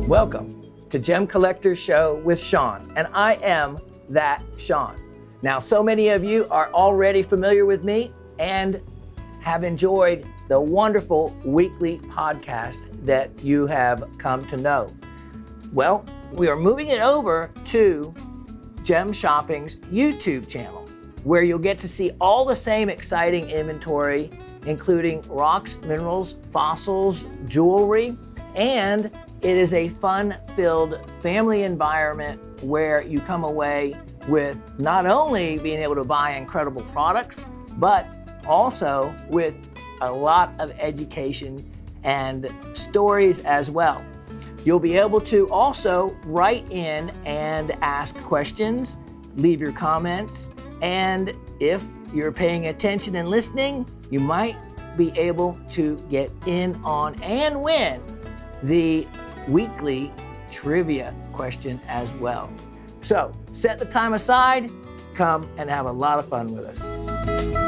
Welcome to Gem Collector Show with Shawn, and I am that Shawn. Now, so many of you are already familiar with me and have enjoyed the wonderful weekly podcast that you have come to know. Well, we are moving it over to Gem Shopping's YouTube channel, where you'll get to see all the same exciting inventory, including rocks, minerals, fossils, jewelry, and it is a fun-filled family environment where you come away with not only being able to buy incredible products, but also with a lot of education and stories as well. You'll be able to also write in and ask questions, leave your comments, and if you're paying attention and listening, you might be able to get in on and win the weekly trivia question as well. So set the time aside, come and have a lot of fun with us.